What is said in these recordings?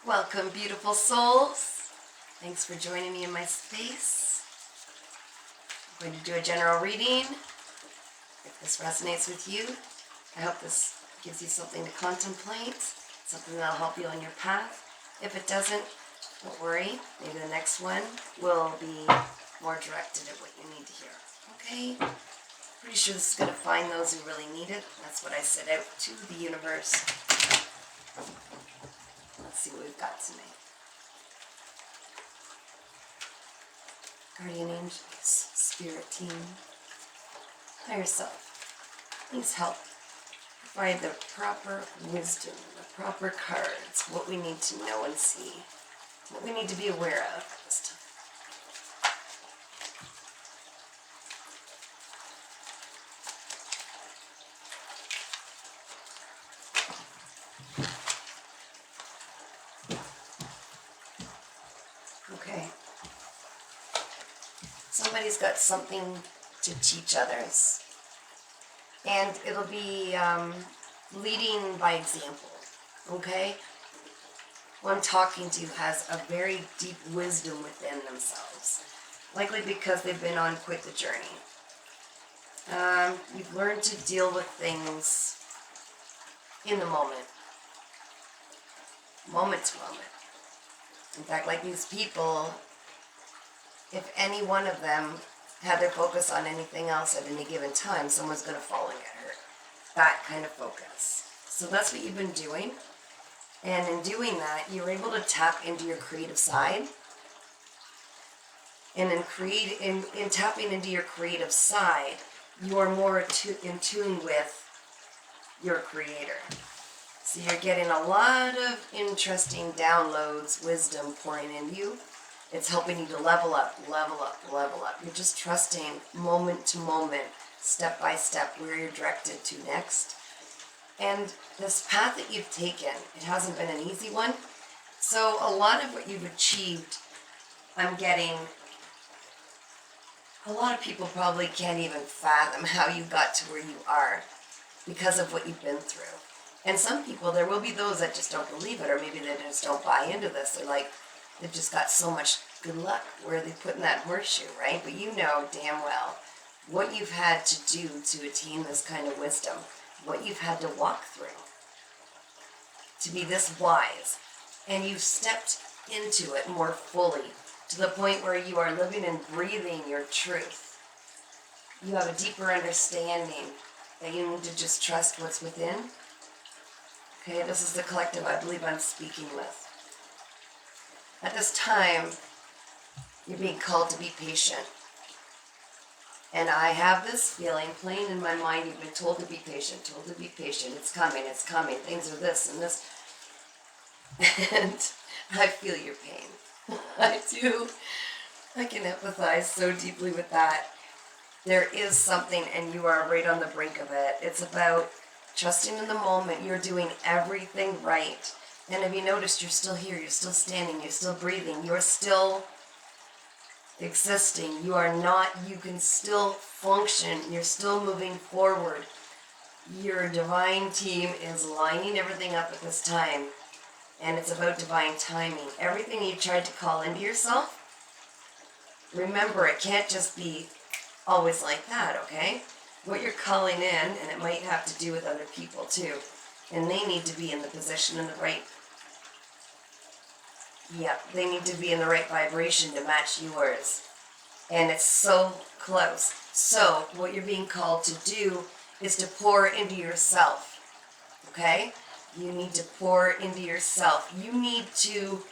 Welcome, beautiful souls. Thanks for joining me in my space. I'm going to do a general reading. If this resonates with you, I hope this gives you something to contemplate, something that'll help you on your path. If it doesn't, don't worry. Maybe the next one will be more directed at what you need to hear. Okay? Pretty sure this is going to find those who really need it. That's what I set out to the universe. Let's see what we've got tonight. Guardian angels, spirit team, higher self, please help provide the proper wisdom, the proper cards, what we need to know and see, what we need to be aware of at this time. Okay. Somebody's got something to teach others. And it'll be leading by example. Okay? Who I'm talking to has a very deep wisdom within themselves. Likely because they've been on quite the journey. You've learned to deal with things in the moment. Moment to moment. In fact, like these people, if any one of them had their focus on anything else at any given time, someone's going to fall and get hurt. That kind of focus. So that's what you've been doing. And in doing that, you're able to tap into your creative side. And in tapping into your creative side, you are more in tune with your creator. So you're getting a lot of interesting downloads, wisdom pouring into you. It's helping you to level up, level up, level up. You're just trusting moment to moment, step by step, where you're directed to next. And this path that you've taken, it hasn't been an easy one. So a lot of what you've achieved, I'm getting, a lot of people probably can't even fathom how you got to where you are because of what you've been through. And some people, there will be those that just don't believe it, or maybe they just don't buy into this. They're like, they've just got so much good luck. Where are they putting that horseshoe, right? But you know damn well what you've had to do to attain this kind of wisdom, what you've had to walk through to be this wise. And you've stepped into it more fully to the point where you are living and breathing your truth. You have a deeper understanding that you need to just trust what's within. Okay, this is the collective I believe I'm speaking with. At this time, you're being called to be patient. And I have this feeling playing in my mind. You've been told to be patient, told to be patient. It's coming, things are this and this. And I feel your pain. I do. I can empathize so deeply with that. There is something and you are right on the brink of it. It's about trusting in the moment. You're doing everything right. And have you noticed you're still here, you're still standing, you're still breathing, you're still existing. You are not, you can still function, you're still moving forward. Your divine team is lining everything up at this time. And it's about divine timing. Everything you tried to call into yourself, remember it can't just be always like that, okay? What you're calling in, and it might have to do with other people too, and they need to be in the position in the right, they need to be in the right vibration to match yours. And it's so close. So what you're being called to do is to pour into yourself, okay? You need to pour into yourself. You need to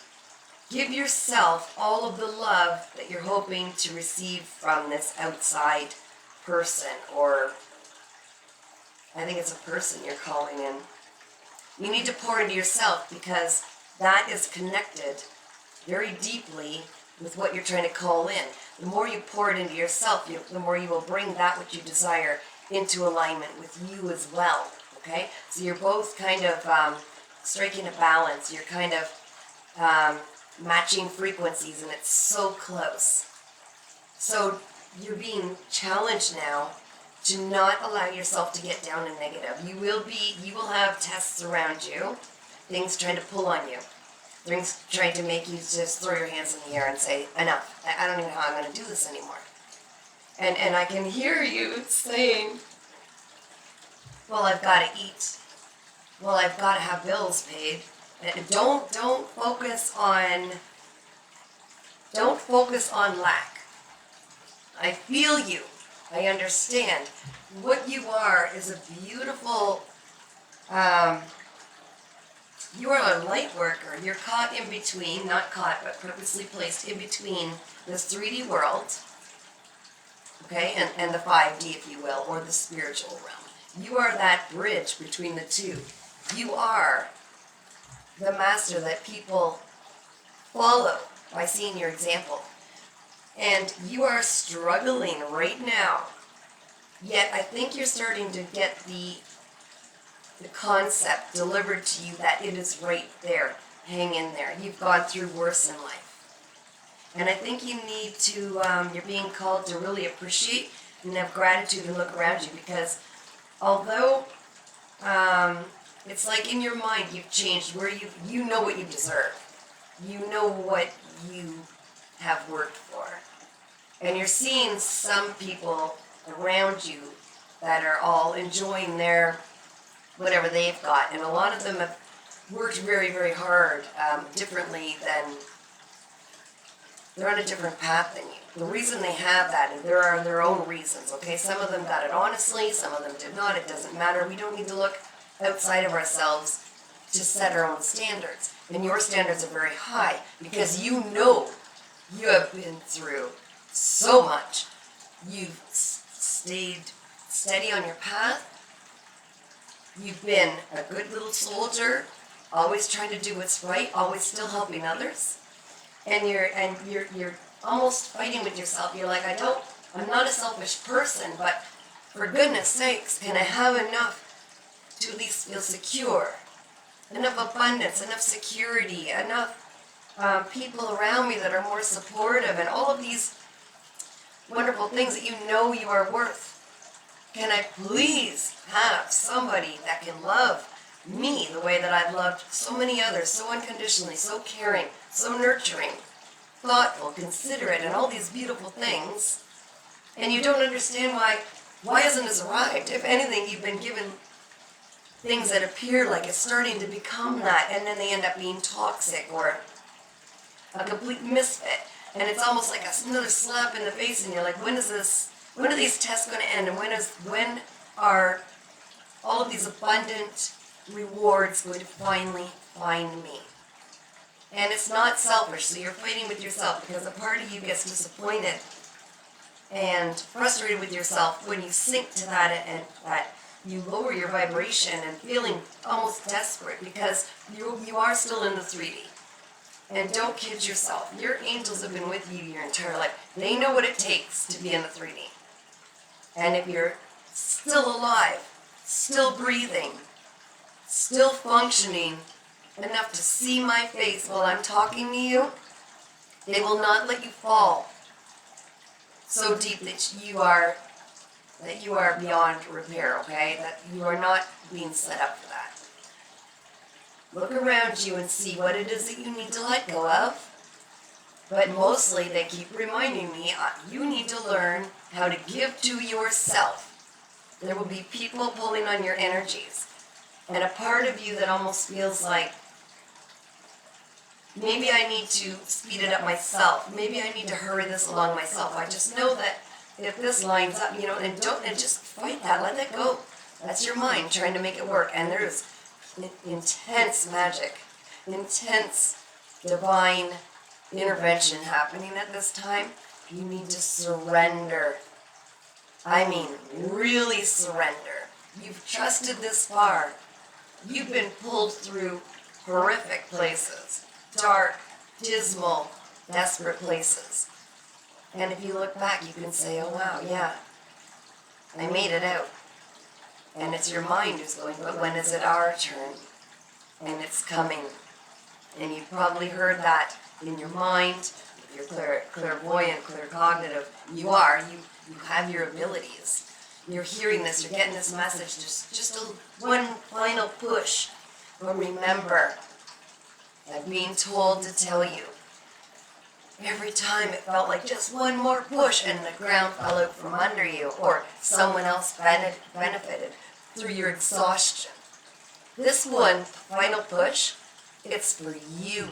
give yourself all of the love that you're hoping to receive from this outside person, or I think it's a person you're calling in. You need to pour into yourself because that is connected very deeply with what you're trying to call in. The more you pour it into yourself, the more you will bring that which you desire into alignment with you as well. Okay? So you're both kind of striking a balance. You're kind of matching frequencies, and it's so close. So you're being challenged now to not allow yourself to get down and negative. You will have tests around you, things trying to pull on you. things trying to make you just throw your hands in the air and say, enough. I don't even know how I'm going to do this anymore. And I can hear you saying, well, I've got to eat. Well, I've got to have bills paid. Don't focus on lack. I feel you. I understand. What you are is a beautiful, you are a light worker. You're caught in between, not caught, but purposely placed in between this 3D world, okay, and the 5D, if you will, or the spiritual realm. You are that bridge between the two. You are the master that people follow by seeing your example. And you are struggling right now. Yet I think you're starting to get the concept delivered to you that it is right there. Hang in there. You've gone through worse in life. And I think you need to, you're being called to really appreciate and have gratitude and look around you, because although it's like in your mind you've changed where you know what you deserve. You know what you have worked for. And you're seeing some people around you that are all enjoying their whatever they've got. And a lot of them have worked very, very hard, differently than, they're on a different path than you. The reason they have that, and there are their own reasons, okay? Some of them got it honestly, some of them did not. It doesn't matter. We don't need to look outside of ourselves to set our own standards. And your standards are very high because you know you have been through so much. You've stayed steady on your path. You've been a good little soldier, always trying to do what's right, always still helping others. And you're almost fighting with yourself. You're like, I'm not a selfish person, but for goodness sakes, can I have enough to at least feel secure? Enough abundance, enough security, enough people around me that are more supportive, and all of these wonderful things that you know you are worth. Can I please have somebody that can love me the way that I've loved so many others, so unconditionally, so caring, so nurturing, thoughtful, considerate, and all these beautiful things, and you don't understand why hasn't this arrived? If anything, you've been given things that appear like it's starting to become that, and then they end up being toxic or a complete misfit. And it's almost like another slap in the face, and you're like, when are these tests going to end? And when are all of these abundant rewards going to finally find me? And it's not selfish, so you're fighting with yourself, because a part of you gets disappointed and frustrated with yourself when you sink to that, and that you lower your vibration and feeling almost desperate because you are still in the 3D. And don't kid yourself. Your angels have been with you your entire life. They know what it takes to be in the 3D. And if you're still alive, still breathing, still functioning enough to see my face while I'm talking to you, they will not let you fall so deep that you are beyond repair, okay? That you are not being set up for that. Look around you and see what it is that you need to let go of. But mostly they keep reminding me, you need to learn how to give to yourself. There will be people pulling on your energies. And a part of you that almost feels like, maybe I need to speed it up myself. Maybe I need to hurry this along myself. I just know that if this lines up, and just fight that, let that go. That's your mind trying to make it work. And there's intense magic, intense divine intervention happening at this time. You need to surrender. I mean, really surrender. You've trusted this far. You've been pulled through horrific places, dark, dismal, desperate places. And if you look back, you can say, oh wow, yeah, I made it out. And it's your mind who's going, but when is it our turn? And it's coming. And you've probably heard that in your mind. If you're clairvoyant, claircognitive, you have your abilities. You're hearing this, you're getting this message, just one final push. But remember, I've been told to tell you. Every time it felt like just one more push and the ground fell out from under you, or someone else benefited through your exhaustion. This one final push, it's for you.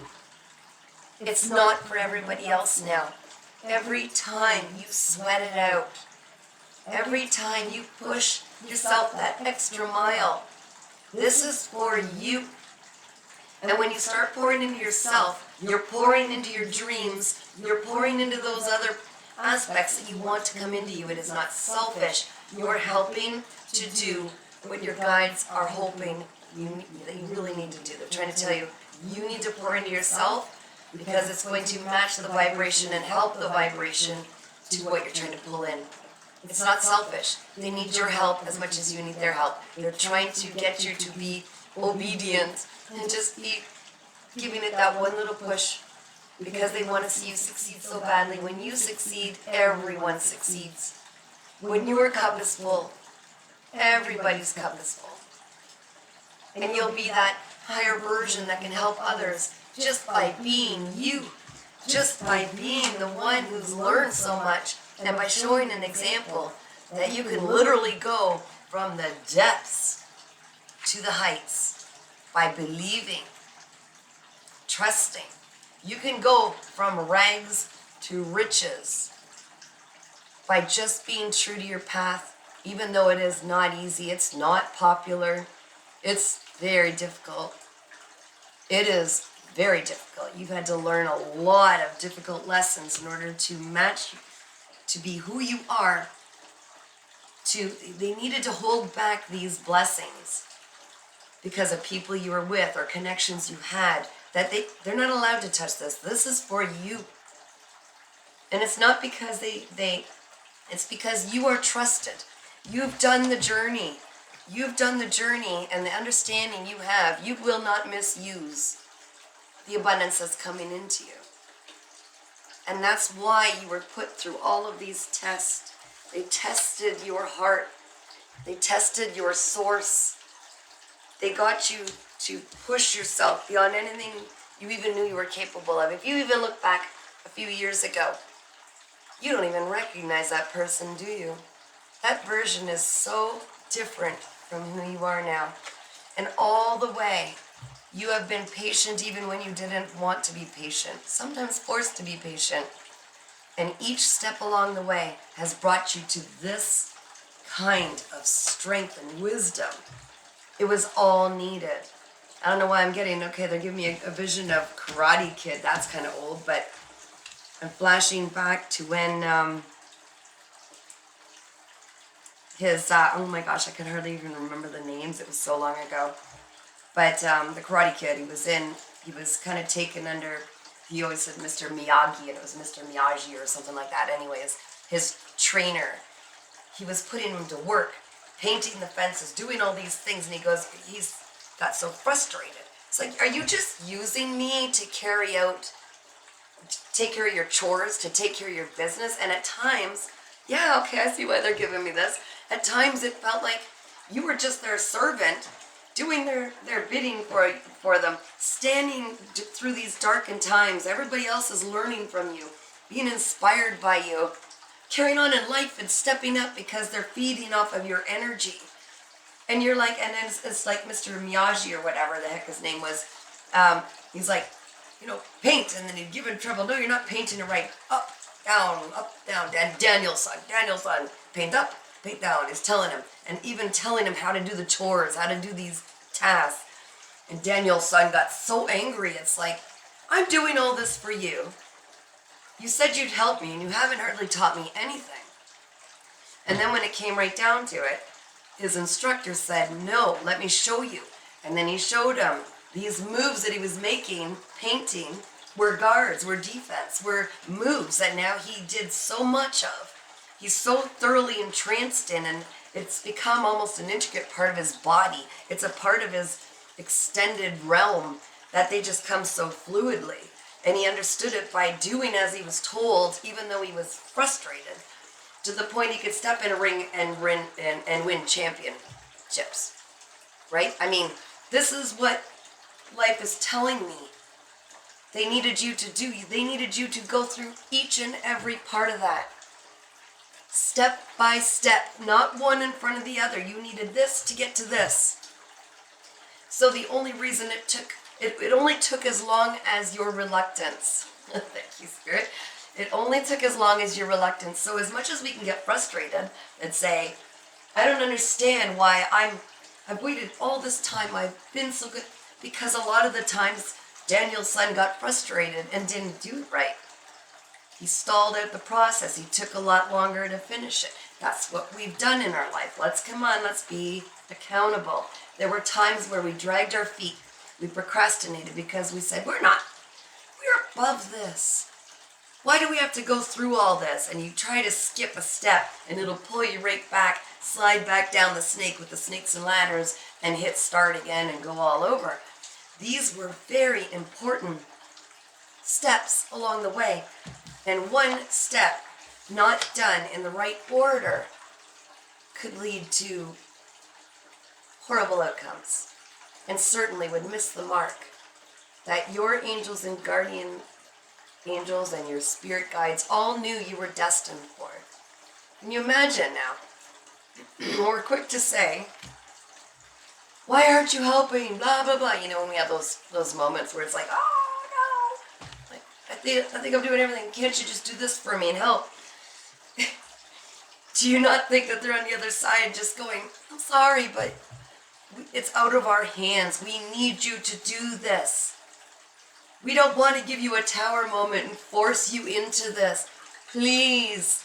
It's not for everybody else now. Every time you sweat it out, every time you push yourself that extra mile, this is for you. And when you start pouring into yourself, you're pouring into your dreams, you're pouring into those other aspects that you want to come into you. It is not selfish. You're helping to do what your guides are hoping that you really need to do. They're trying to tell you, you need to pour into yourself because it's going to match the vibration and help the vibration to what you're trying to pull in. It's not selfish. They need your help as much as you need their help. They're trying to get you to be obedient and just be giving it that one little push because they want to see you succeed so badly. When you succeed, everyone succeeds. When your cup is full, everybody's cup is full. And you'll be that higher version that can help others just by being you, just by being the one who's learned so much, and by showing an example that you can literally go from the depths to the heights by believing, trusting. You can go from rags to riches by just being true to your path, even though it is not easy, it's not popular, it's very difficult. It is very difficult. You've had to learn a lot of difficult lessons in order to match, to be who you are. They needed to hold back these blessings because of people you were with or connections you had, that they're not allowed to touch this. This is for you. And it's not because it's because you are trusted. You've done the journey. You've done the journey, and the understanding you have, you will not misuse the abundance that's coming into you. And that's why you were put through all of these tests. They tested your heart. They tested your source. They got you to push yourself beyond anything you even knew you were capable of. If you even look back a few years ago, you don't even recognize that person, do you? That version is so different from who you are now. And all the way, you have been patient even when you didn't want to be patient, sometimes forced to be patient. And each step along the way has brought you to this kind of strength and wisdom. It was all needed. I don't know why I'm getting, okay, they're giving me a vision of Karate Kid. That's kind of old, but I'm flashing back to when oh my gosh, I can hardly even remember the names. It was so long ago. But the Karate Kid, he was kind of taken under, he always said Mr. Miyagi, and it was Mr. Miyagi or something like that. Anyways, his trainer, he was putting him to work, painting the fences, doing all these things, and he's got so frustrated. It's like, are you just using me to take care of your chores, to take care of your business? And at times, yeah, okay, I see why they're giving me this. At times it felt like you were just their servant, doing their bidding for them, standing through these darkened times. Everybody else is learning from you, being inspired by you, carrying on in life and stepping up because they're feeding off of your energy. And you're like, and it's like Mr. Miyagi or whatever the heck his name was. He's like, paint, and then he'd give him trouble. No, you're not painting it right. Up, down, and Daniel's son, paint up, paint down, is telling him, and even telling him how to do the chores, how to do these tasks. And Daniel's son got so angry. It's like, I'm doing all this for you. You said you'd help me, and you haven't hardly taught me anything. And then when it came right down to it, his instructor said, no, let me show you. And then he showed him these moves that he was making, painting, were guards, were defense, were moves that now he did so much of. He's so thoroughly entranced in, and it's become almost an intricate part of his body. It's a part of his extended realm that they just come so fluidly. And he understood it by doing as he was told, even though he was frustrated, to the point he could step in a ring and win championships. Right? I mean, this is what life is telling me. They needed you to do. They needed you to go through each and every part of that. Step by step, not one in front of the other. You needed this to get to this. So the only reason it only took as long as your reluctance. Thank you, Spirit. It only took as long as your reluctance. So as much as we can get frustrated and say, I don't understand why I've waited all this time. I've been so good. Because a lot of the times Daniel's son got frustrated and didn't do it right. He stalled out the process. He took a lot longer to finish it. That's what we've done in our life. Let's be accountable. There were times where we dragged our feet. We procrastinated because we said, we're above this. Why do we have to go through all this? And you try to skip a step and it'll pull you right back, slide back down the snake with the snakes and ladders and hit start again and go all over. These were very important steps along the way. And one step not done in the right order could lead to horrible outcomes and certainly would miss the mark that your angels and guardian angels and your spirit guides all knew you were destined for. Can you imagine now? We're quick to say, why aren't you helping? Blah, blah, blah. You know, when we have those moments where it's like, oh, no. Like, I think I'm doing everything. Can't you just do this for me and help? Do you not think that they're on the other side just going, I'm sorry, but it's out of our hands. We need you to do this. We don't want to give you a tower moment and force you into this. Please,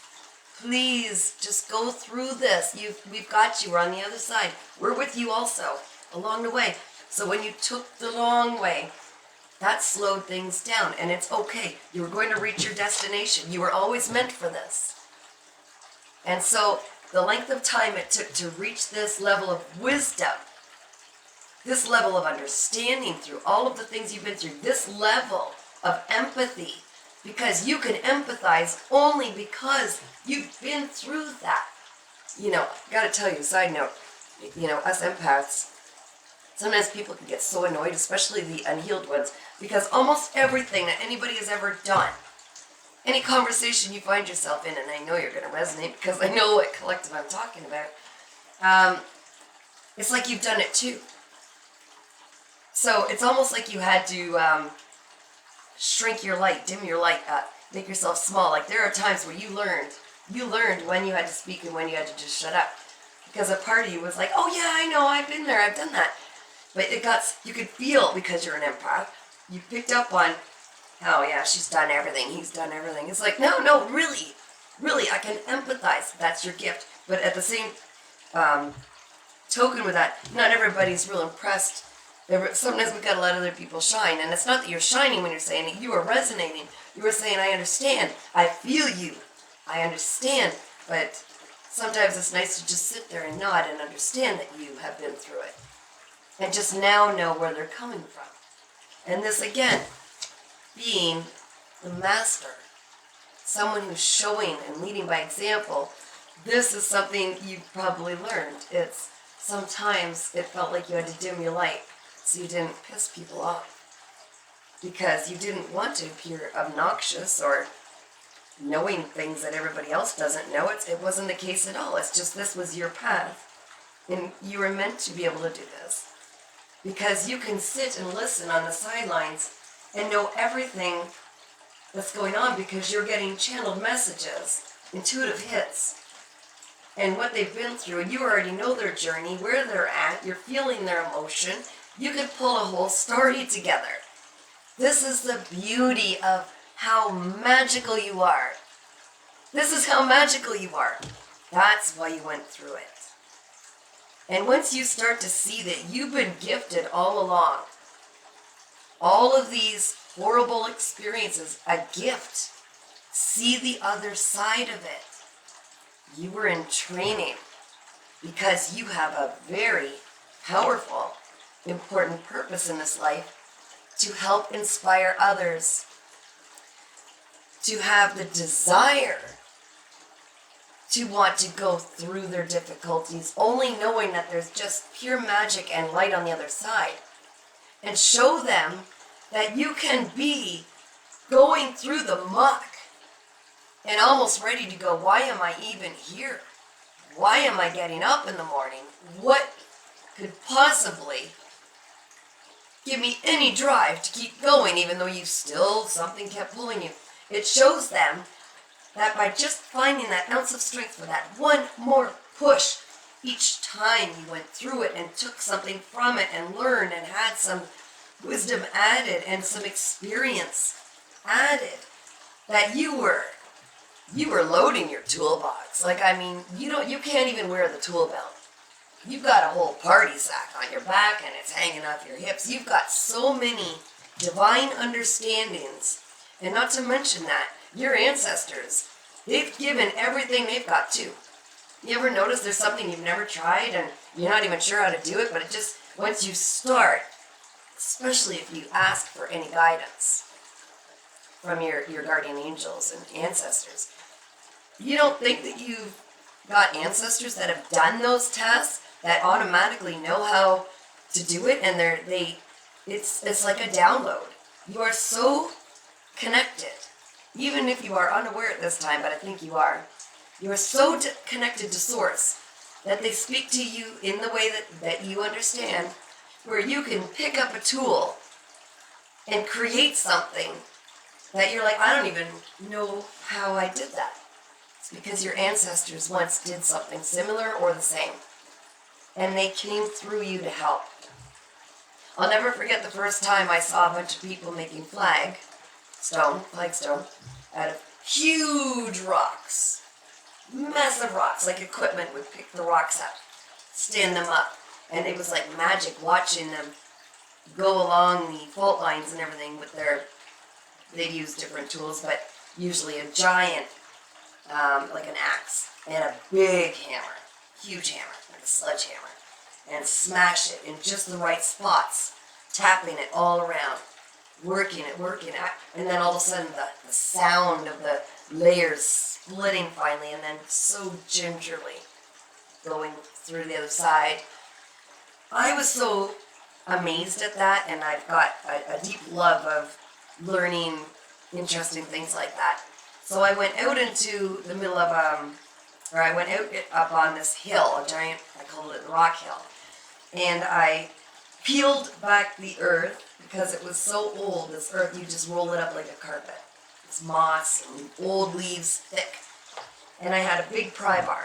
please, just go through this. We've got you. We're on the other side. We're with you also along the way. So when you took the long way, that slowed things down. And it's okay. You were going to reach your destination. You were always meant for this. And so the length of time it took to reach this level of wisdom, this level of understanding through all of the things you've been through, this level of empathy, because you can empathize only because you've been through that. You know, I gotta tell you, side note, you know, us empaths, sometimes people can get so annoyed, especially the unhealed ones, because almost everything that anybody has ever done, any conversation you find yourself in, and I know you're going to resonate because I know what collective I'm talking about, it's like you've done it too. So it's almost like you had to shrink your light, dim your light up, make yourself small. Like there are times where you learned when you had to speak and when you had to just shut up. Because a part of you was like, oh yeah, I know, I've been there, I've done that. But you could feel, because you're an empath, you picked up on, oh yeah, she's done everything, he's done everything. It's like, no, really, I can empathize. That's your gift. But at the same token with that, not everybody's real impressed. Sometimes we've got to let other people shine. And it's not that you're shining when you're saying it. You are resonating. You are saying, I understand. I feel you. I understand. But sometimes it's nice to just sit there and nod and understand that you have been through it. And just now know where they're coming from. And this, again, being the master, someone who's showing and leading by example, this is something you probably learned. It's sometimes it felt like you had to dim your light so you didn't piss people off because you didn't want to appear obnoxious or knowing things that everybody else doesn't know. It wasn't the case at all. It's just this was your path and you were meant to be able to do this because you can sit and listen on the sidelines and know everything that's going on because you're getting channeled messages, intuitive hits, and what they've been through. And you already know their journey, where they're at. You're feeling their emotion. You could pull a whole story together. This is the beauty of how magical you are. This is how magical you are. That's why you went through it. And once you start to see that you've been gifted all along, all of these horrible experiences, a gift. See the other side of it. You were in training because you have a very powerful, important purpose in this life to help inspire others, to have the desire to want to go through their difficulties, only knowing that there's just pure magic and light on the other side. And show them that you can be going through the muck and almost ready to go, why am I even here? Why am I getting up in the morning? What could possibly give me any drive to keep going, even though something kept pulling you? It shows them that by just finding that ounce of strength for that one more push, each time you went through it and took something from it and learned and had some wisdom added and some experience added, that you were loading your toolbox. You can't even wear the tool belt. You've got a whole party sack on your back and it's hanging off your hips. You've got so many divine understandings. And not to mention that, your ancestors, they've given everything they've got too. You ever notice there's something you've never tried and you're not even sure how to do it, but it just, once you start, especially if you ask for any guidance from your guardian angels and ancestors, you don't think that you've got ancestors that have done those tasks that automatically know how to do it, and it's like a download. You are so connected, even if you are unaware at this time, but I think you are. You are so connected to Source that they speak to you in the way that you understand, where you can pick up a tool and create something that you're like, I don't even know how I did that. It's because your ancestors once did something similar or the same, and they came through you to help. I'll never forget the first time I saw a bunch of people making flagstone, out of huge rocks. Massive rocks, like equipment would pick the rocks up, stand them up, and it was like magic watching them go along the fault lines and everything with they'd use different tools, but usually a giant, like an axe, and a big hammer, huge hammer, like a sledgehammer, and smash it in just the right spots, tapping it all around, working it, and then all of a sudden the sound of the layers splitting finally, and then so gingerly going through the other side. I was so amazed at that, and I've got a deep love of learning interesting things like that. So I went out into the middle of, I went out up on this hill, a giant, I called it the rock hill, and I peeled back the earth because it was so old. This earth, you just roll it up like a carpet. It's moss and old leaves, thick. And I had a big pry bar,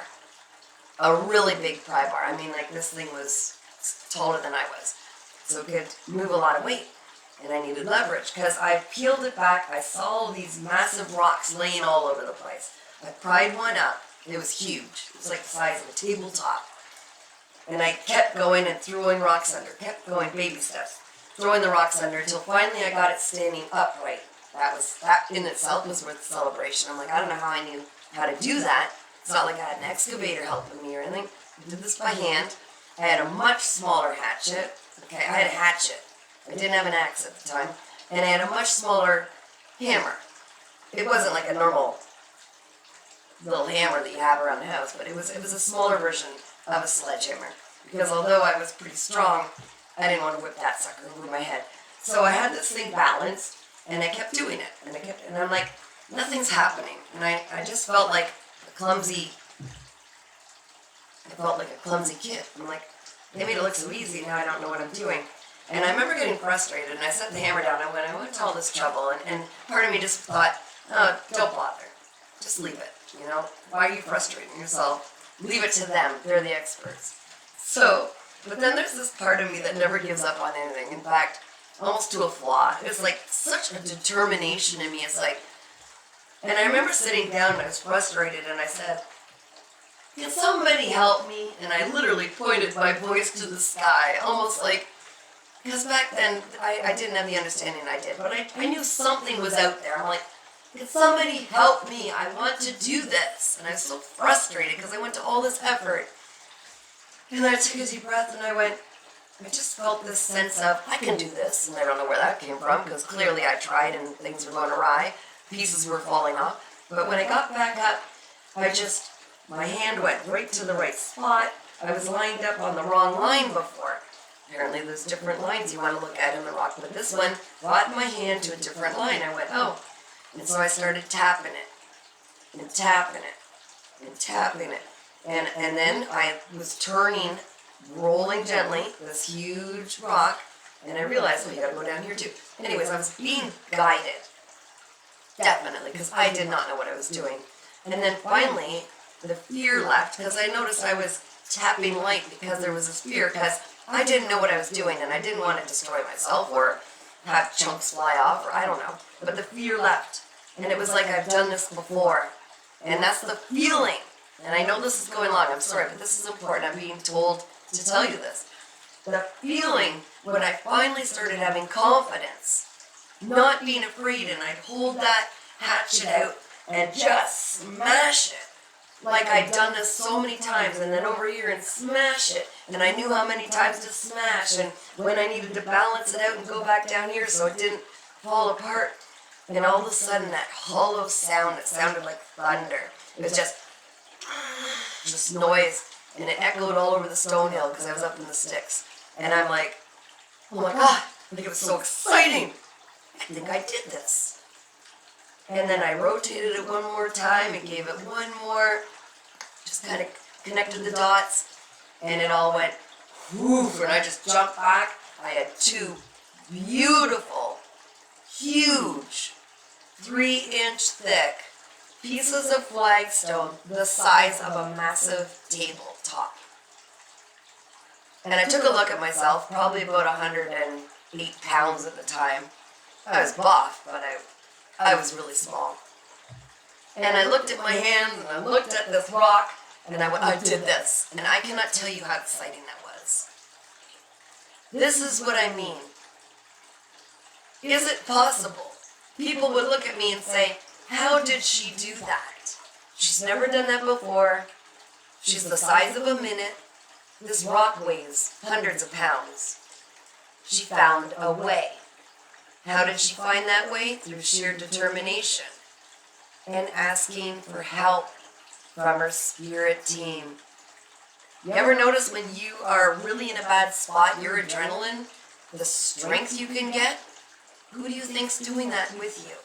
a really big pry bar. I mean, like, this thing was taller than I was, so it could move a lot of weight. And I needed leverage because I peeled it back. I saw all these massive rocks laying all over the place. I pried one up. It was huge. It was like the size of a tabletop. And I kept going and throwing rocks under. Kept going, baby steps, throwing the rocks under until finally I got it standing upright. That in itself was worth the celebration. I'm like, I don't know how I knew how to do that. It's not like I had an excavator helping me or anything. I did this by hand. I had a much smaller hatchet. Okay, I had a hatchet. I didn't have an axe at the time. And I had a much smaller hammer. It wasn't like a normal little hammer that you have around the house, but it was a smaller version of a sledgehammer. Because although I was pretty strong, I didn't want to whip that sucker over my head. So I had this thing balanced, and I kept doing it. And I'm like, nothing's happening. And I just felt like a clumsy kid. I'm like, they made it look so easy, now I don't know what I'm doing. And I remember getting frustrated, and I set the hammer down. I went to all this trouble, and part of me just thought, oh, don't bother. Just leave it, you know? Why are you frustrating yourself? Leave it to them. They're the experts. So, but then there's this part of me that never gives up on anything. In fact, almost to a flaw. It's like such a determination in me. It's like, and I remember sitting down, and I was frustrated, and I said, can somebody help me? And I literally pointed my voice to the sky, almost like, because back then, I didn't have the understanding I did, but I knew something was out there. I'm like, can somebody help me? I want to do this. And I was so frustrated because I went to all this effort. And then I took a deep breath and I just felt this sense of, I can do this. And I don't know where that came from because clearly I tried and things were going awry. Pieces were falling off. But when I got back up, my hand went right to the right spot. I was lined up on the wrong line before. apparently there's different lines you want to look at in the rock, but this one brought my hand to a different line. I went, oh. And so I started tapping it, and tapping it, and tapping it. And then I was turning, rolling gently, this huge rock, and I realized, oh, you gotta go down here too. Anyways, I was being guided, definitely, because I did not know what I was doing. And then finally, the fear left, because I noticed I was tapping light because there was this fear, because I didn't know what I was doing, and I didn't want to destroy myself or have chunks fly off, or I don't know. But the fear left, and it was like I've done this before. And that's the feeling. And I know this is going long, I'm sorry, but this is important. I'm being told to tell you this. The feeling when I finally started having confidence, not being afraid, and I'd hold that hatchet out and just smash it. Like I'd done this so many times, and then over here and smash it. And I knew how many times to smash, and when I needed to balance it out and go back down here so it didn't fall apart. And all of a sudden that hollow sound that sounded like thunder. It was just noise, and it echoed all over the stone hill because I was up in the sticks. And I'm like, oh my God, I think it was so exciting. I think I did this. And then I rotated it one more time and gave it one more, just kind of connected the dots, and it all went whoof, and I just jumped back. I had two beautiful, huge, 3-inch thick pieces of flagstone the size of a massive tabletop. And I took a look at myself, probably about 108 pounds at the time. I was buff, but I was really small. And I looked at my hands, and I looked at this rock, and I went, I did this. And I cannot tell you how exciting that was. This is what I mean. Is it possible? People would look at me and say, how did she do that? She's never done that before. She's the size of a minute. This rock weighs hundreds of pounds. She found a way. How did she find that way? Through sheer determination and asking for help from her spirit team. You ever notice when you are really in a bad spot, your adrenaline, the strength you can get? Who do you think's doing that with you?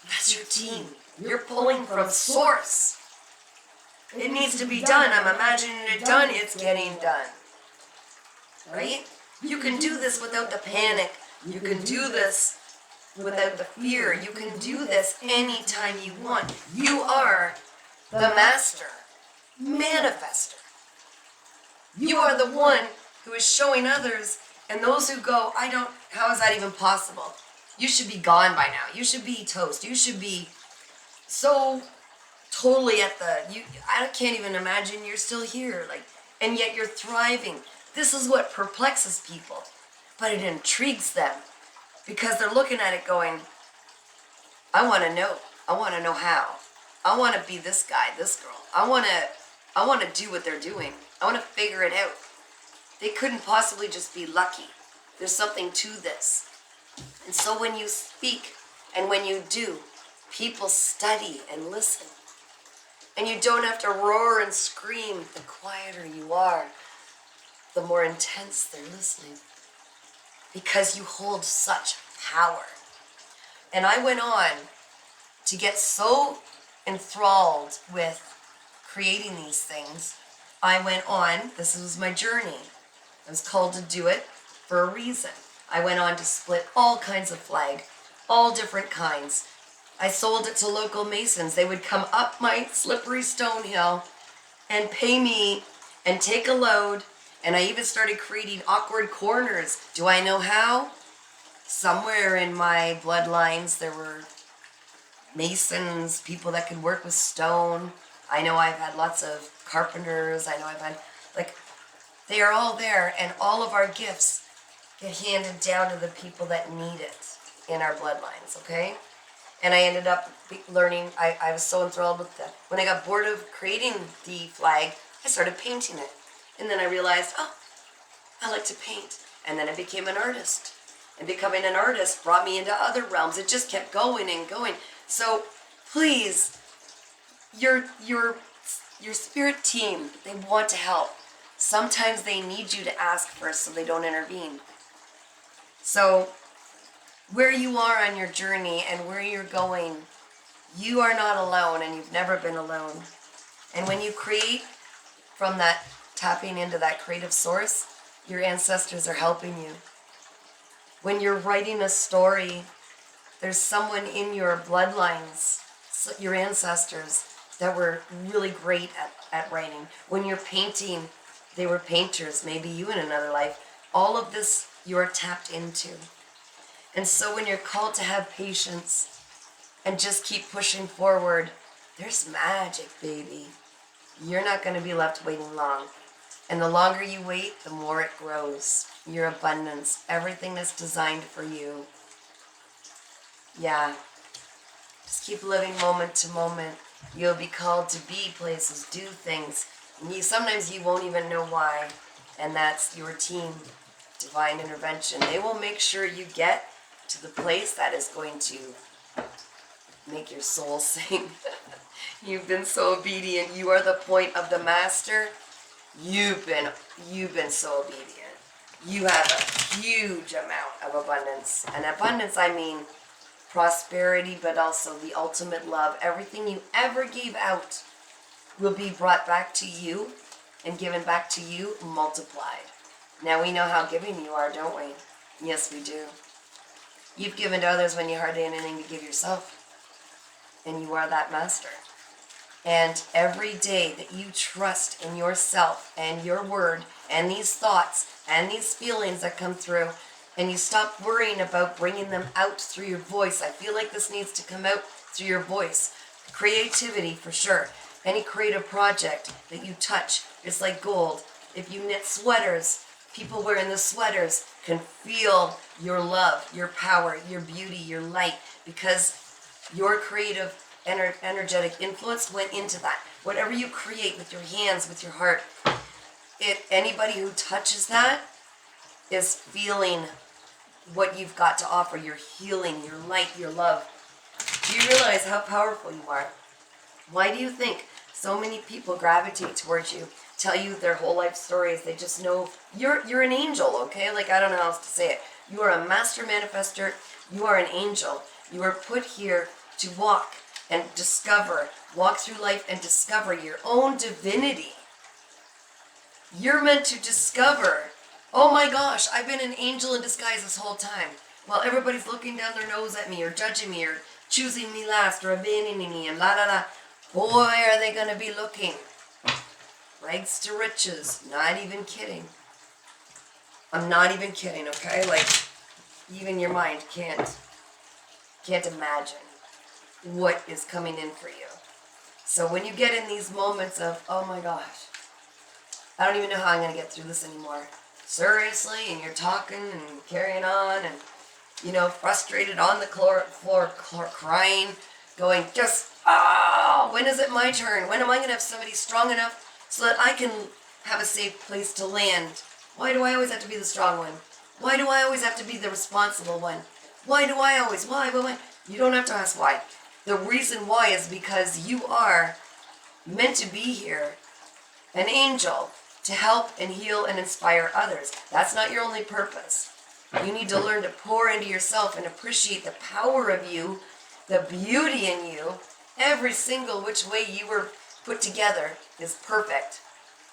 That's your team. You're pulling from source. It needs to be done. I'm imagining it done. It's getting done. Right? You can do this without the panic. You can do this without the fear. You can do this anytime you want. You are the master, manifester. You are the one who is showing others, and those who go, how is that even possible? You should be gone by now. You should be toast. You should be so totally I can't even imagine you're still here, and yet you're thriving. This is what perplexes people, but it intrigues them because they're looking at it going, I want to know. I want to know how. I want to be this guy, this girl. I want to do what they're doing. I want to figure it out. They couldn't possibly just be lucky. There's something to this. And so when you speak and when you do, people study and listen. And you don't have to roar and scream. The quieter you are, the more intense they're listening. Because you hold such power. And I went on to get so enthralled with creating these things. I went on, this was my journey. I was called to do it for a reason. I went on to split all kinds of flag, all different kinds. I sold it to local masons. They would come up my slippery stone hill and pay me and take a load. And I even started creating awkward corners. Do I know how? Somewhere in my bloodlines there were masons, people that could work with stone. I know I've had lots of carpenters. I know I've had, they are all there, and all of our gifts get handed down to the people that need it in our bloodlines, okay? And I ended up learning, I was so enthralled with that. When I got bored of creating the flag, I started painting it. And then I realized, I like to paint. And then I became an artist. And becoming an artist brought me into other realms. It just kept going and going. So please, your spirit team, they want to help. Sometimes they need you to ask first so they don't intervene. So where you are on your journey and where you're going, you are not alone, and you've never been alone. And when you create from that, tapping into that creative source, your ancestors are helping you. When you're writing a story, there's someone in your bloodlines, your ancestors, that were really great at writing. When you're painting, they were painters, maybe you in another life. All of this you are tapped into. And so when you're called to have patience and just keep pushing forward, there's magic, baby. You're not going to be left waiting long. And the longer you wait, the more it grows. Your abundance, everything that's designed for you. Yeah. Just keep living moment to moment. You'll be called to be places, do things. And sometimes you won't even know why. And that's your team, divine intervention. They will make sure you get to the place that is going to make your soul sing. You've been so obedient. You are the point of the master. You've been so obedient. You have a huge amount of abundance. And abundance, I mean prosperity, but also the ultimate love. Everything you ever gave out will be brought back to you and given back to you multiplied. Now we know how giving you are, don't we? Yes, we do. You've given to others when you hardly had anything to give yourself. And you are that master. And every day that you trust in yourself and your word and these thoughts and these feelings that come through, and you stop worrying about bringing them out through your voice. I feel like this needs to come out through your voice. Creativity, for sure. Any creative project that you touch is like gold. If you knit sweaters, people wearing the sweaters can feel your love, your power, your beauty, your light, because your creative energetic influence went into that. Whatever you create with your hands, with your heart, anybody who touches that is feeling what you've got to offer, your healing, your light, your love. Do you realize how powerful you are? Why do you think so many people gravitate towards you, tell you their whole life stories? They just know you're an angel, okay? Like, I don't know how else to say it. You are a master manifester. You are an angel. You are put here to walk and walk through life and discover your own divinity. You're meant to discover, oh my gosh, I've been an angel in disguise this whole time. While everybody's looking down their nose at me or judging me or choosing me last or abandoning me and la la la. Boy, are they going to be looking. Rags to riches. Not even kidding. I'm not even kidding, okay? Like, even your mind can't imagine what is coming in for you. So when you get in these moments of, oh my gosh, I don't even know how I'm going to get through this anymore. Seriously, and you're talking and carrying on and, frustrated on the floor crying, going, when is it my turn? When am I going to have somebody strong enough so that I can have a safe place to land? Why do I always have to be the strong one? Why do I always have to be the responsible one? Why? You don't have to ask why. The reason why is because you are meant to be here, an angel, to help and heal and inspire others. That's not your only purpose. You need to learn to pour into yourself and appreciate the power of you, the beauty in you. Every single which way you were put together is perfect.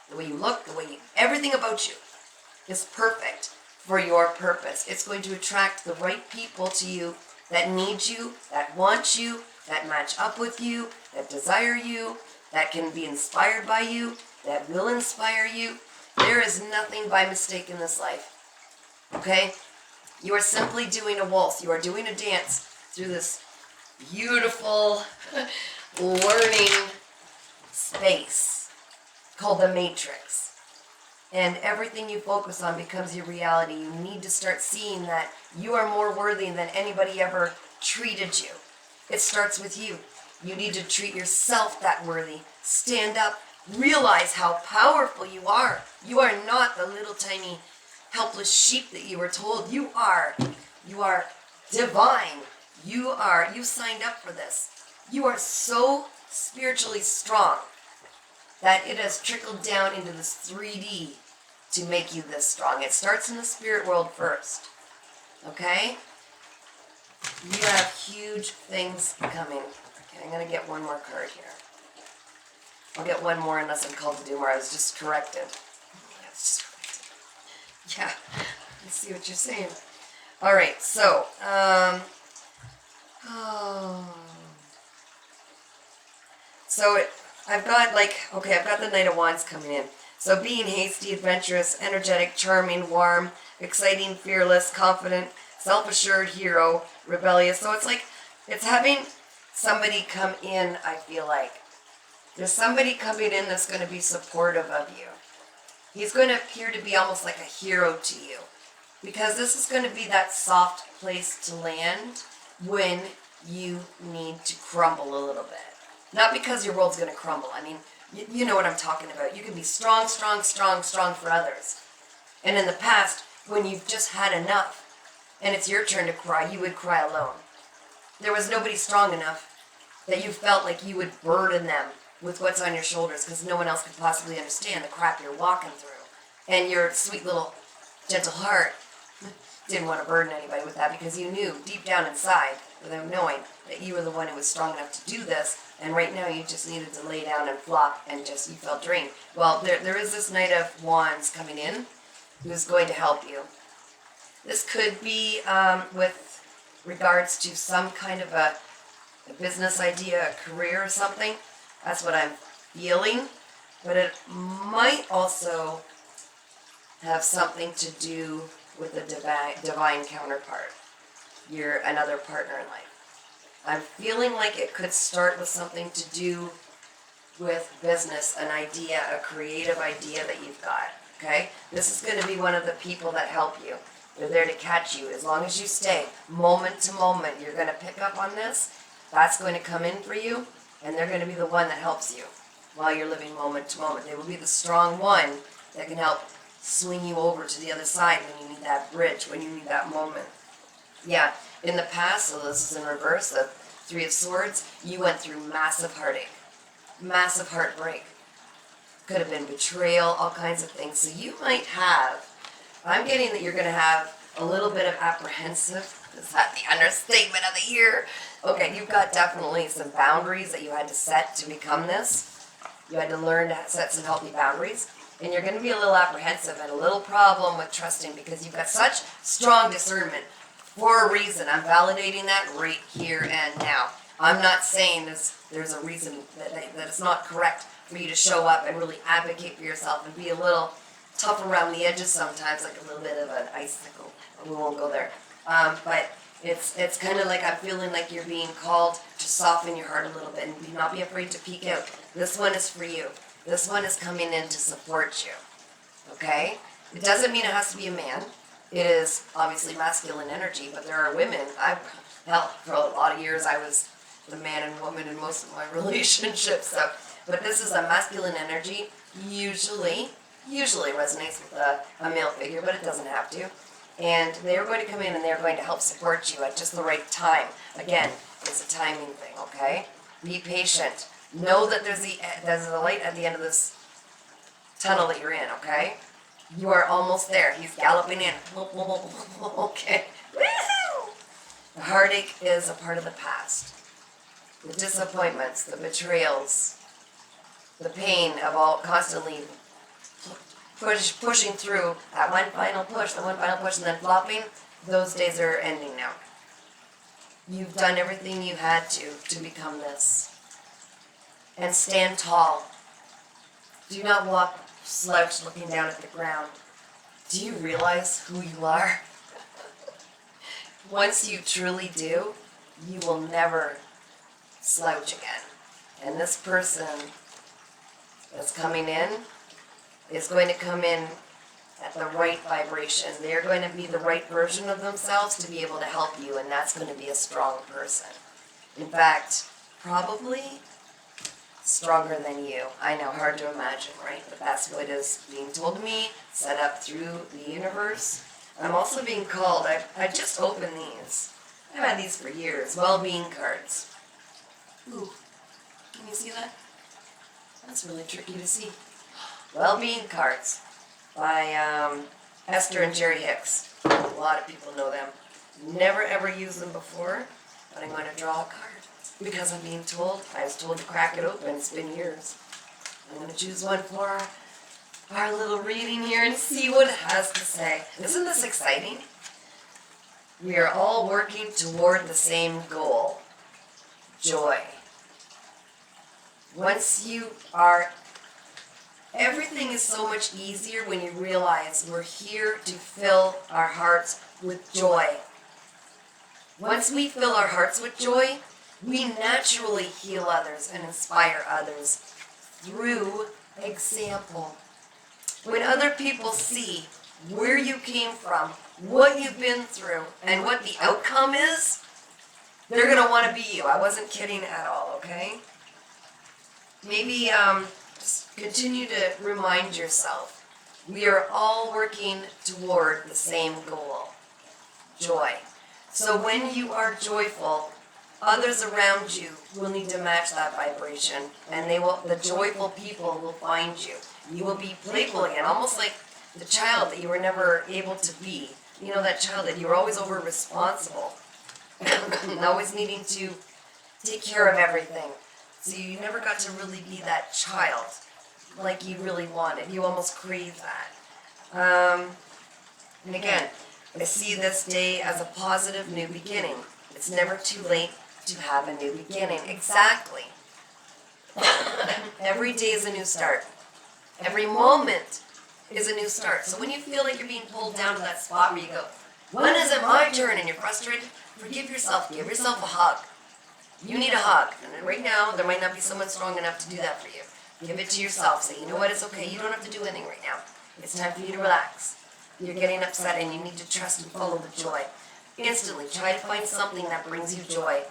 The way you look, everything about you is perfect for your purpose. It's going to attract the right people to you that need you, that want you, that match up with you, that desire you, that can be inspired by you, that will inspire you. There is nothing by mistake in this life. Okay? You are simply doing a waltz. You are doing a dance through this beautiful learning space called the Matrix. And everything you focus on becomes your reality. You need to start seeing that you are more worthy than anybody ever treated you. It starts with you. You need to treat yourself that worthy. Stand up. Realize how powerful you are. You are not the little tiny helpless sheep that you were told. You are divine. You signed up for this. You are so spiritually strong. that it has trickled down into this 3D to make you this strong. It starts in the spirit world first. Okay? You have huge things coming. Okay, I'm going to get one more card here. I'll get one more unless I'm called to do more. I was just corrected. Yeah, it's just corrected. Yeah, I see what you're saying. All right, so, I've got I've got the Knight of Wands coming in. So being hasty, adventurous, energetic, charming, warm, exciting, fearless, confident, self-assured, hero, rebellious. So it's having somebody come in, I feel like. There's somebody coming in that's going to be supportive of you. He's going to appear to be almost like a hero to you. Because this is going to be that soft place to land when you need to crumble a little bit. Not because your world's going to crumble. I mean, you know what I'm talking about. You can be strong, strong, strong, strong for others. And in the past, when you've just had enough, and it's your turn to cry, you would cry alone. There was nobody strong enough that you felt like you would burden them with what's on your shoulders because no one else could possibly understand the crap you're walking through. And your sweet little gentle heart didn't want to burden anybody with that because you knew deep down inside, without knowing, that you were the one who was strong enough to do this, and right now you just needed to lay down and flop and just, you felt drained. Well, there is this Knight of Wands coming in who's going to help you. This could be with regards to some kind of a business idea, a career or something. That's what I'm feeling. But it might also have something to do with a divine counterpart. You're another partner in life. I'm feeling like it could start with something to do with business, an idea, a creative idea that you've got. Okay? This is going to be one of the people that help you. They're there to catch you. As long as you stay moment to moment, you're going to pick up on this. That's going to come in for you, and they're going to be the one that helps you while you're living moment to moment. They will be the strong one that can help swing you over to the other side when you need that bridge, when you need that moment. Yeah, in the past, so this is in reverse, the Three of Swords, you went through massive heartache, massive heartbreak. Could have been betrayal, all kinds of things. So you might have, I'm getting that you're going to have a little bit of apprehensive. Is that the understatement of the year? Okay, you've got definitely some boundaries that you had to set to become this. You had to learn to set some healthy boundaries. And you're going to be a little apprehensive and a little problem with trusting because you've got such strong discernment for a reason. I'm validating that right here and now. I'm not saying there's a reason that it's not correct for you to show up and really advocate for yourself and be a little tough around the edges sometimes, like a little bit of an icicle. We won't go there. But it's kind of like I'm feeling like you're being called to soften your heart a little bit and not be afraid to peek out. This one is for you. This one is coming in to support you. Okay? It doesn't mean it has to be a man. It is obviously masculine energy, but there are women. For a lot of years I was the man and woman in most of my relationships. But this is a masculine energy. Usually resonates with a male figure, but it doesn't have to. And they're going to come in and they're going to help support you at just the right time. Again, it's a timing thing, okay? Be patient. Know that there's a light at the end of this tunnel that you're in, okay? You are almost there. He's galloping in. Okay. Woohoo! The heartache is a part of the past. The disappointments, the betrayals, the pain of all constantly pushing through that one final push, and then flopping, those days are ending now. You've done everything you had to become this. And stand tall. Do not walk slouched looking down at the ground. Do you realize who you are? Once you truly do, you will never slouch again. And this person that's coming in is going to come in at the right vibration. They're going to be the right version of themselves to be able to help you, and that's going to be a strong person. In fact, probably stronger than you. I know, hard to imagine, right? But that's what is being told to me, set up through the universe. I'm also being called, I just opened these. I've had these for years, well-being cards. Ooh, can you see that? That's really tricky to see. Well-being cards by Esther and Jerry Hicks. A lot of people know them. Never ever used them before, but I'm going to draw a card because I'm being told. I was told to crack it open. It's been years. I'm going to choose one for our little reading here and see what it has to say. Isn't this exciting? We are all working toward the same goal. Joy. Once you are, everything is so much easier when you realize we're here to fill our hearts with joy. Once we fill our hearts with joy, we naturally heal others and inspire others through example. When other people see where you came from, what you've been through, and what the outcome is, they're going to want to be you. I wasn't kidding at all, okay? Maybe just continue to remind yourself, we are all working toward the same goal, joy. So when you are joyful, others around you will need to match that vibration, and the joyful people will find you. You will be playful again, almost like the child that you were never able to be. You know, that child that you were always over responsible, and always needing to take care of everything. So you never got to really be that child like you really wanted. You almost crave that. And again, I see this day as a positive new beginning. It's never too late to have a new beginning. Exactly. Every day is a new start. Every moment is a new start. So when you feel like you're being pulled down to that spot where you go, when is it my turn? And you're frustrated, forgive yourself. Give yourself a hug. You need a hug. And right now, there might not be someone strong enough to do that for you. Give it to yourself. Say, you know what, it's okay. You don't have to do anything right now. It's time for you to relax. You're getting upset and you need to trust and follow the joy. Instantly, try to find something that brings you joy.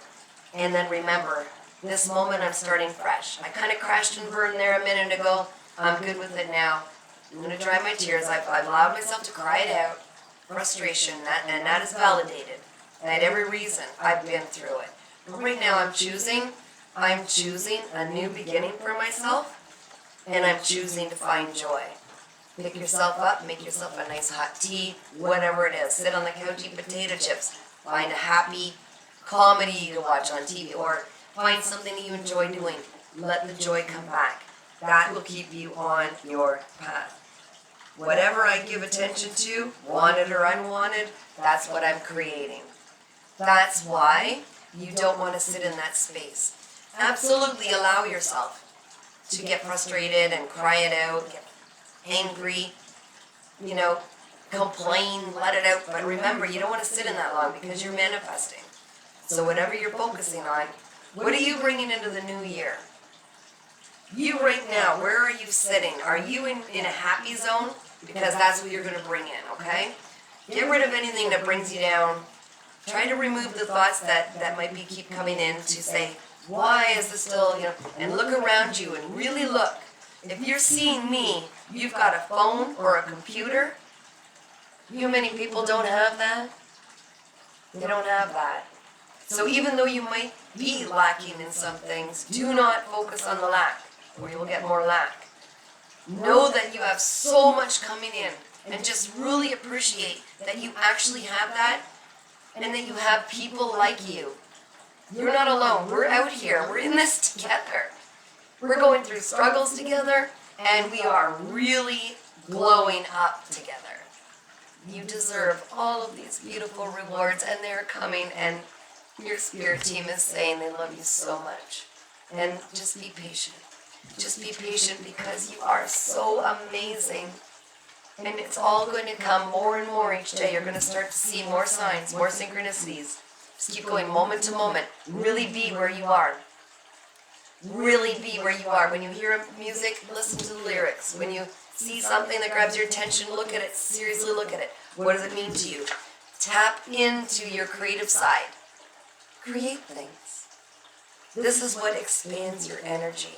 And then remember, this moment I'm starting fresh. I kind of crashed and burned there a minute ago. I'm good with it now. I'm going to dry my tears. I've allowed myself to cry it out. Frustration, and that is validated. And I had every reason. I've been through it. But right now I'm choosing a new beginning for myself, and I'm choosing to find joy. Pick yourself up, make yourself a nice hot tea, whatever it is. Sit on the couch, eat potato chips. Find a happy comedy to watch on TV, or find something that you enjoy doing. Let the joy come back. That will keep you on your path. Whatever I give attention to, wanted or unwanted, that's what I'm creating. That's why you don't want to sit in that space. Absolutely allow yourself to get frustrated and cry it out, get angry, complain, let it out. But remember, you don't want to sit in that long because you're manifesting. So whatever you're focusing on, what are you bringing into the new year? You right now, where are you sitting? Are you in a happy zone? Because that's what you're going to bring in, okay? Get rid of anything that brings you down. Try to remove the thoughts that might keep coming in to say, why is this still, and look around you and really look. If you're seeing me, you've got a phone or a computer. You know how many people don't have that? They don't have that. So even though you might be lacking in some things, do not focus on the lack, or you will get more lack. Know that you have so much coming in, and just really appreciate that you actually have that, and that you have people like you. You're not alone. We're out here. We're in this together. We're going through struggles together, and we are really glowing up together. You deserve all of these beautiful rewards, and they're coming, and your spirit team is saying they love you so much. And just be patient. Just be patient because you are so amazing. And it's all going to come more and more each day. You're going to start to see more signs, more synchronicities. Just keep going moment to moment. Really be where you are. Really be where you are. When you hear music, listen to the lyrics. When you see something that grabs your attention, look at it. Seriously look at it. What does it mean to you? Tap into your creative side. Create things. This is what expands your energy.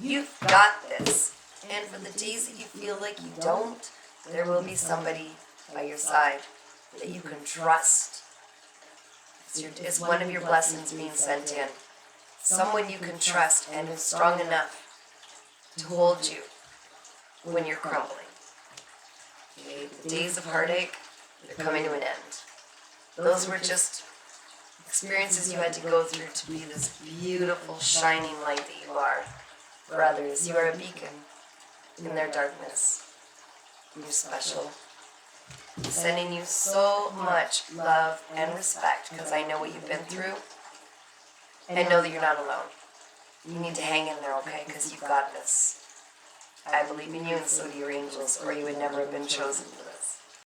You've got this. And for the days that you feel like you don't, there will be somebody by your side that you can trust. It's one of your blessings being sent in. Someone you can trust and who's strong enough to hold you when you're crumbling. Okay? The days of heartache, they're coming to an end. Those were just experiences you had to go through to be this beautiful, shining light that you are. For others, you are a beacon in their darkness. You're special. I'm sending you so much love and respect because I know what you've been through. I know that you're not alone. You need to hang in there, okay, because you've got this. I believe in you and so do your angels, or you would never have been chosen for this.